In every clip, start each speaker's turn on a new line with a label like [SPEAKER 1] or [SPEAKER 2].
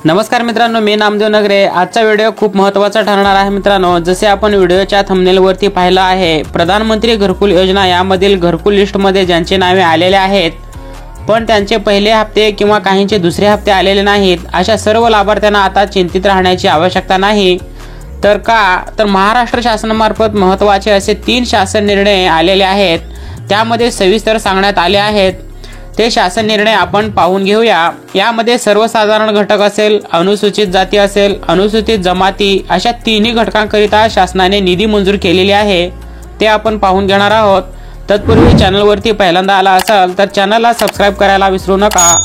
[SPEAKER 1] नमस्कार मित्रांनो, मी नामदेव नगरे। आजचा व्हिडिओ खूप महत्त्वाचा ठरणार आहे मित्रांनो। जसे आपण व्हिडिओच्या थंबनेलवरती पाहिलं आहे, प्रधानमंत्री घरकुल योजना यामधील घरकुल लिस्टमध्ये ज्यांचे नावे आलेले आहेत पण त्यांचे पहिले हप्ते किंवा काहींचे दुसरे हप्ते आलेले नाहीत, अशा सर्व लाभार्थ्यांना आता चिंतित राहण्याची आवश्यकता नाही। तर महाराष्ट्र शासनामार्फत महत्त्वाचे असे 3 शासन निर्णय आलेले आहेत, त्यामध्ये सविस्तर सांगण्यात आले आहेत। ते शासन निर्णय आपण पाहून घेऊया। यामध्ये सर्वसाधारण घटक असेल, अनुसूचित जाती असेल, अनुसूचित जमाती अशा तिन्ही घटकांकरिता शासनाने निधी मंजूर केलेली आहे, ते आपण पाहून घेणार आहोत। तत्पूर्वी चॅनलवरती पहिल्यांदा आला असाल तर चॅनलला सबस्क्राइब करायला विसरू नका,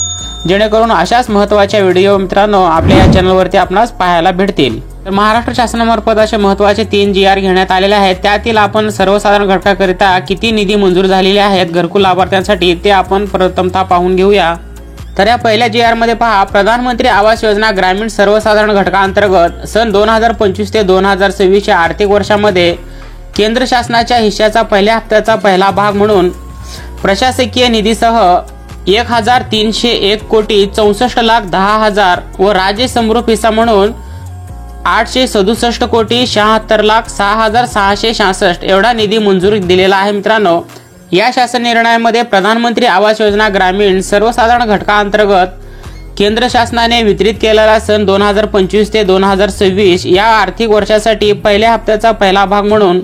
[SPEAKER 1] जेणेकरून अशाच महत्त्वाच्या व्हिडिओ मित्रांनो आपल्या या चॅनलवरती आपणास पाहायला भेटतील। तर महाराष्ट्र शासनामार्फत असे महत्त्वाचे 3 GR घेण्यात आलेले आहेत, त्यातील आपण सर्वसाधारण घटकाकरिता किती निधी मंजूर झालेले आहेत घरकुल लाभार्थ्यांसाठी ते आपण प्रथमतः पाहून घेऊया। तर या पहिल्या GR मध्ये पहा, प्रधानमंत्री आवास योजना ग्रामीण सर्वसाधारण घटकांतर्गत सन 2025 ते 2026 या आर्थिक वर्षामध्ये केंद्र शासनाच्या हिश्श्याचा पहिल्या हप्त्याचा पहिला भाग म्हणून प्रशासकीय निधीसह 1301 कोटी 64,10,000 व राज्य समरूप हिस्सा म्हणून 867 कोटी 76,0666 एवढा निधी मंजूर दिलेला आहे मित्रांनो। या शासन निर्णयामध्ये प्रधानमंत्री आवास योजना ग्रामीण सर्वसाधारण घटकांतर्गत केंद्र शासनाने वितरित केलेला सन 2025 ते 2026 या आर्थिक वर्षासाठी पहिल्या हप्त्याचा पहिला भाग म्हणून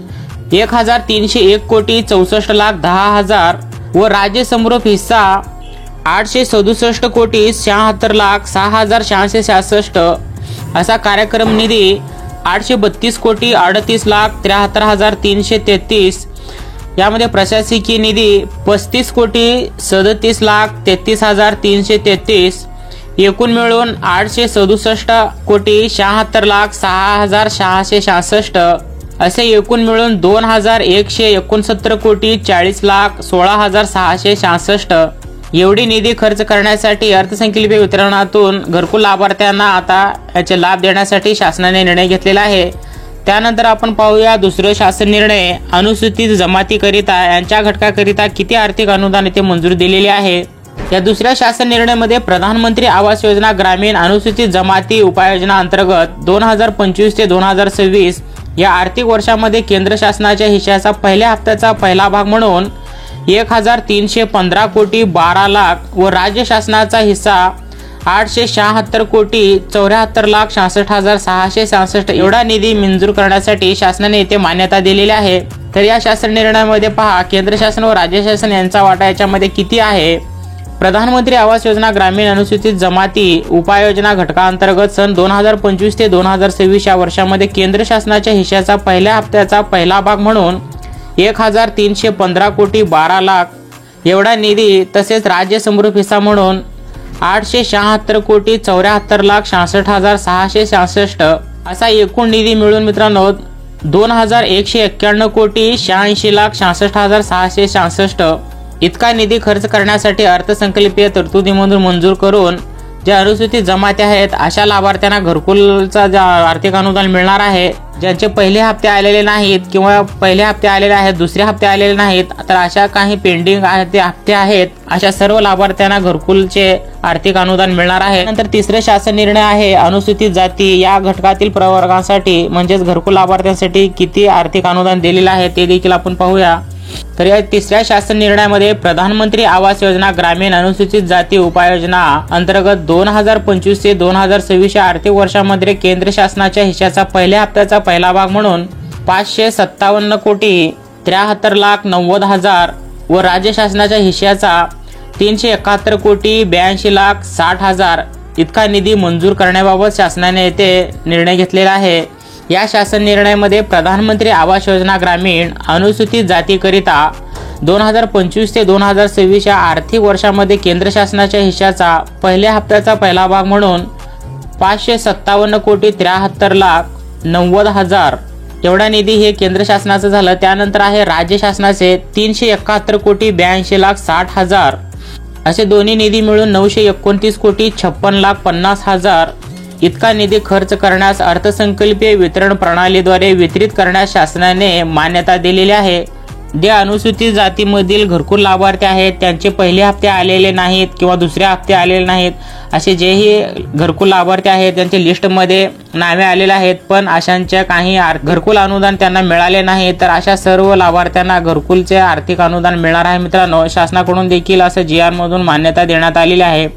[SPEAKER 1] 1301 कोटी 64,10,000 व राज्य समरूप हिस्सा 867 कोटी 76,0666 असा कार्यक्रम निधी 832 कोटी 38,73,333 यामध्ये प्रशासकीय निधी 35 कोटी 37,33,333 एकूण मिळून 867 कोटी 76,06,666 असे एकूण मिळून 2,169 कोटी 40,16,666 एवढी निधी खर्च करण्यासाठी अर्थसंकल्पीय वितरणातून घरकुल लाभार्थ्यांना आता याचे लाभ देण्यासाठी शासनाने निर्णय घेतलेला आहे। त्यानंतर आपण पाहूया दुसरे शासन निर्णय, अनुसूचित जमातीकरिता यांच्या घटकाकरिता किती आर्थिक अनुदान येथे मंजूर दिलेले आहे। या दुसऱ्या शासन निर्णयामध्ये प्रधानमंत्री आवास योजना ग्रामीण अनुसूचित जमाती उपाययोजना अंतर्गत 2025 ते 2026 या आर्थिक वर्षामध्ये केंद्र शासनाच्या हिश्श्याचा पहिल्या हप्त्याचा पहिला भाग म्हणून 1315 कोटी 12 लाख व राज्य शासनाचा हिस्सा 876 कोटी 74,66,666 एवढा निधी मंजूर करण्यासाठी शासनाने येथे मान्यता दिलेली आहे। तर या शासन निर्णयामध्ये पहा, केंद्र शासन व राज्य शासन यांचा वाटा याच्यामध्ये किती आहे। प्रधानमंत्री आवास योजना ग्रामीण अनुसूचित जमाती उपाययोजना घटकांतर्गत सन 2025 ते 2026 या वर्षामध्ये केंद्र शासनाच्या हिश्श्याचा पहिल्या हप्त्याचा पहिला भाग म्हणून 1315 कोटी 12 लाख एवढा निधी, तसेच राज्य समरूप हिस्सा म्हणून 876 कोटी 74,66,666 असा एकूण निधी मिळून मित्रांनो 2,191 कोटी 86,66,666 इतका निधी खर्च करण्यासाठी अर्थसंकल्पीय तरतुदीमधून मंजूर करून ज्या अनुसूचित जमाती आहेत अशा लाभार्थ्यांना घरकुलचा आर्थिक अनुदान मिळणार आहे। ज्यांचे पहिले हप्ते आलेले नाहीत किंवा पहिले हप्ते आलेले आहेत, दुसरे हप्ते आलेले नाहीत, तर अशा काही पेंडिंग हप्ते आहेत, अशा सर्व लाभार्थ्यांना घरकुलचे आर्थिक अनुदान मिळणार आहे। नंतर तिसरे शासन निर्णय आहे, अनुसूचित जाती या घटकातील प्रवर्गासाठी म्हणजेच घरकुल लाभार्थ्यांसाठी किती आर्थिक अनुदान दिलेले आहे ते देखील आपण पाहूया। तर या तिसऱ्या शासन निर्णयामध्ये प्रधानमंत्री आवास योजना ग्रामीण अनुसूचित जाती उपाययोजना अंतर्गत 2025 ते 2026 या आर्थिक वर्षामध्ये केंद्र शासनाच्या हिश्श्याचा पहिल्या हप्त्याचा पहिला भाग म्हणून 557 कोटी 73,90,000 व राज्य शासनाच्या हिश्श्याचा 371 कोटी 82,60,000 इतका निधी मंजूर करण्याबाबत शासनाने येथे निर्णय घेतलेला आहे। या शासन निर्णयामध्ये प्रधानमंत्री आवास योजना ग्रामीण अनुसूचित जातीकरिता 2025 ते 2026 या आर्थिक वर्षामध्ये केंद्र शासनाच्या हिश्श्याचा पहिल्या हप्त्याचा पहिला भाग म्हणून 557 कोटी 73,90,000 एवढा निधी हे केंद्र शासनाचं झालं। त्यानंतर आहे राज्य शासनाचे 371 कोटी 82,60,000 असे दोन्ही निधी मिळून 929 कोटी 56,50,000 इतका निधी खर्च करण्यास अर्थसंकल्पीय वितरण प्रणालीद्वारे वितरित करण्यास शासनाने मान्यता दिलेली आहे। जे अनुसूचित जातीमधील घरकुल लाभार्थी आहेत त्यांचे पहिले हप्ते आलेले नाहीत किंवा दुसरे हप्ते आलेले नाहीत, असे जेही घरकुल लाभार्थी आहेत त्यांच्या लिस्टमध्ये नावे आलेले आहेत पण अशांच्या काही घरकुल अनुदान त्यांना मिळाले नाही, तर अशा सर्व लाभार्थ्यांना घरकुलचे आर्थिक अनुदान मिळणार आहे मित्रांनो। शासनाकडून देखील असं GR मधून मान्यता देण्यात आलेली आहे।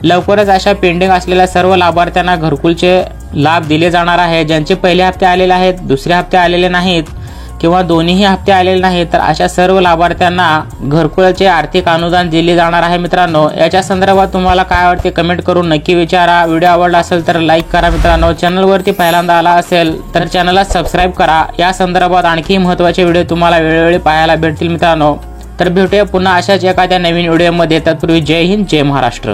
[SPEAKER 1] लवकरच अशा पेंडिंग असलेल्या सर्व लाभार्थ्यांना घरकुलचे लाभ दिले जाणार आहे। ज्यांचे पहिले हप्ते आलेले आहेत, दुसरे हप्ते आलेले नाहीत किंवा दोन्हीही हप्ते आलेले नाहीत, तर अशा सर्व लाभार्थ्यांना घरकुलाचे आर्थिक अनुदान दिले जाणार आहे मित्रांनो। याच्या संदर्भात तुम्हाला काय वाटते कमेंट करून नक्की विचारा। व्हिडिओ आवडला असेल तर लाईक करा मित्रांनो। चॅनलवरती पहिल्यांदा आला असेल तर चॅनलला सबस्क्राईब करा। या संदर्भात आणखी महत्त्वाचे व्हिडिओ तुम्हाला वेळोवेळी पाहायला भेटतील मित्रांनो। तर भेटूया पुन्हा अशाच एखाद्या नवीन व्हिडिओमध्ये। तत्पूर्वी जय हिंद, जय महाराष्ट्र।